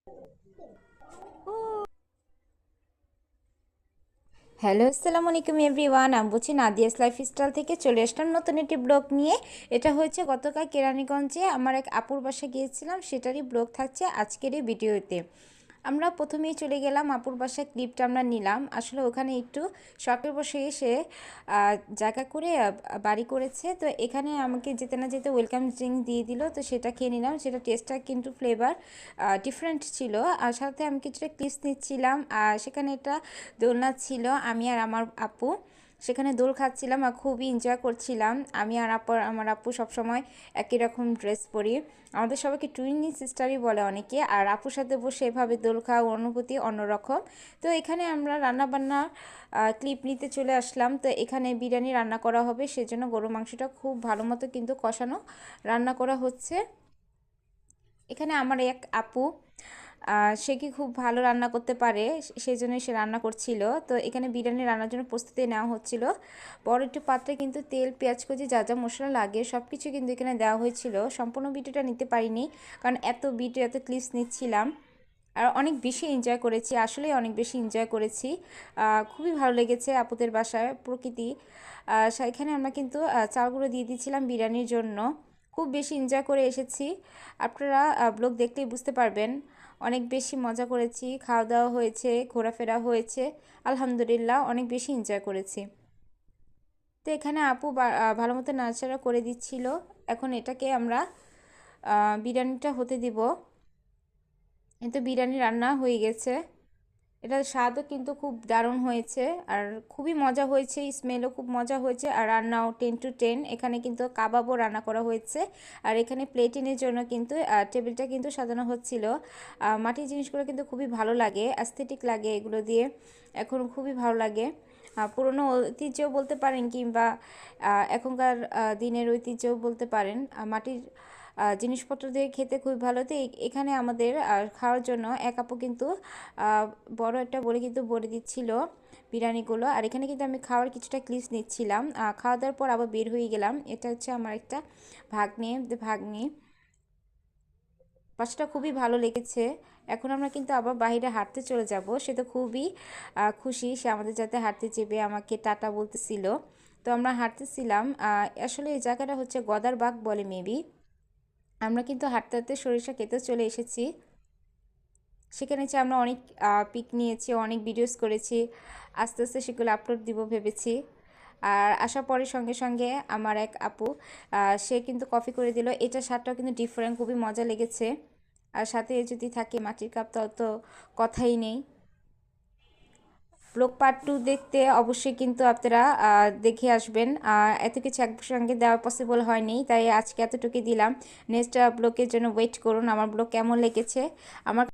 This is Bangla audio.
হ্যালো, আসসালামু আলাইকুম এভরিওয়ান। আমি বলছি নাদিয়াস লাইফস্টাইল থেকে চলে আসলাম নতুন একটি ব্লগ নিয়ে। এটা হচ্ছে গতকাল কেরানীগঞ্জে আমার এক আপুর বাসায় গিয়েছিলাম, সেটারই ব্লগ থাকছে আজকের এই ভিডিওতে। আমরা প্রথমেই চলে গেলাম আপুর বাসায়, ক্লিপটা আমরা নিলাম। আসলে ওখানে একটু শখের বসে এসে জায়গা করে বাড়ি করেছে, তো এখানে আমাকে যেতে না যেতে ওয়েলকাম ড্রিঙ্ক দিয়ে দিল, তো সেটা খেয়ে নিলাম। সেটা টেস্টটা কিন্তু ফ্লেভার ডিফারেন্ট ছিল। আর সাথে আমি কিছুটা ক্লিপস নিচ্ছিলাম, আর সেখানে একটা দোলনা ছিল। আমি আর আমার আপু সেখানে দোল খাচ্ছিলাম আর খুবই এনজয় করছিলাম। আমি আর আমার আপু সবসময় একই রকম ড্রেস পরি। আমাদের সবাইকে টুইনি সিস্টারই বলে অনেকে। আর আপুর সাথে বসে এভাবে দোল খাওয়া অনুভূতি অন্যরকম। তো এখানে আমরা রান্নাবান্নার ক্লিপ নিতে চলে আসলাম। তো এখানে বিরিয়ানি রান্না করা হবে, সেজন্য গরু মাংসটা খুব ভালো মতো কিন্তু কষানো রান্না করা হচ্ছে। এখানে আমার এক আপু, সে কি খুব ভালো রান্না করতে পারে, সেই জন্য সে রান্না করছিল। তো এখানে বিরিয়ানি রান্নার জন্য প্রস্তুতি নেওয়া হচ্ছিল। বড় একটু পাত্রে কিন্তু তেল, পেঁয়াজ কুচি, যা যা মশলা লাগে সব কিছু কিন্তু এখানে দেওয়া হয়েছিল। সম্পূর্ণ ভিডিওটা নিতে পারিনি, কারণ এত ভিডিও, এত ক্লিপস নিচ্ছিলাম। আর অনেক বেশি এনজয় করেছি, আসলে অনেক বেশি এনজয় করেছি। খুবই ভালো লেগেছে আপুদের বাসায় প্রকৃতি। সেখানে আমরা কিন্তু চালগুলো দিয়ে দিয়েছিলাম বিরিয়ানির জন্য। খুব বেশি এনজয় করে এসেছি। আপনারা ব্লগ দেখলেই বুঝতে পারবেন। অনেক বেশি মজা করেছি, খাওয়া দাওয়া হয়েছে, ঘোরাফেরা হয়েছে। আলহামদুলিল্লাহ অনেক বেশি এনজয় করেছি। তো এখানে আপু ভালো মতো নাড়াচাড়া করে দিচ্ছিল। এখন এটাকে আমরা বিরিয়ানিটা হতে দিব। কিন্তু বিরিয়ানি রান্না হয়ে গেছে। এটার স্বাদও কিন্তু খুব দারুণ হয়েছে, আর খুবই মজা হয়েছে, স্মেলও খুব মজা হয়েছে, আর রান্নাও 10 to 10। এখানে কিন্তু কাবাবও রান্না করা হয়েছে। আর এখানে প্লেটিনের জন্য কিন্তু টেবিলটা কিন্তু সাজানো হচ্ছিল। মাটির জিনিসগুলো কিন্তু খুবই ভালো লাগে, অ্যাস্থেটিক লাগে এগুলো দিয়ে, এখন খুবই ভালো লাগে। পুরনো ঐতিহ্যও বলতে পারেন, কিংবা এখনকার দিনের ঐতিহ্যও বলতে পারেন। মাটির জিনিসপত্র দিয়ে খেতে খুবই ভালো। তো এখানে আমাদের খাওয়ার জন্য এক আপু কিন্তু বড় একটা বলে কিন্তু বলে দিচ্ছিল বিরিয়ানিগুলো। আর এখানে কিন্তু আমি খাওয়ার কিছুটা ক্লিপস নিচ্ছিলাম। খাওয়া দাওয়ার পর আবার বের হয়ে গেলাম। এটা হচ্ছে আমার একটা ভাগ্নি। বাসাটা খুবই ভালো লেগেছে। এখন আমরা কিন্তু আবার বাইরে হাঁটতে চলে যাব। সে তো খুবই খুশি, সে আমাদের যাতে হাঁটতে চেপে আমাকে টাটা বলতেছিল। তো আমরা হাঁটতেছিলাম। আসলে এই জায়গাটা হচ্ছে গদারবাগ বলে মেবি। আমরা কিন্তু হাঁটতে হাঁটতে সরিষা খেতে চলে এসেছি। সেখানে যে আমরা অনেক পিক নিয়েছি, অনেক ভিডিওস করেছি। আস্তে আস্তে সেগুলো আপলোড দিব ভেবেছি। আর আসার পরে সঙ্গে সঙ্গে আমার এক আপু, সে কিন্তু কফি করে দিল। এটা স্বাদটাও কিন্তু ডিফারেন্ট, খুবই মজা লেগেছে। আর সাথে যদি থাকে মাটির কাপ, তাও তো কথাই নেই। ব্লগ পার্ট 2 দেখতে অবশ্যই কিন্তু আপনারা দেখে আসবেন। এত কিছু একসঙ্গে দেওয়া পসিবল হয়নি, তাই আজকে এতটুকু দিলাম। নেক্সট ব্লগের জন্য ওয়েট করুন। আমার ব্লগ কেমন লেগেছে আমার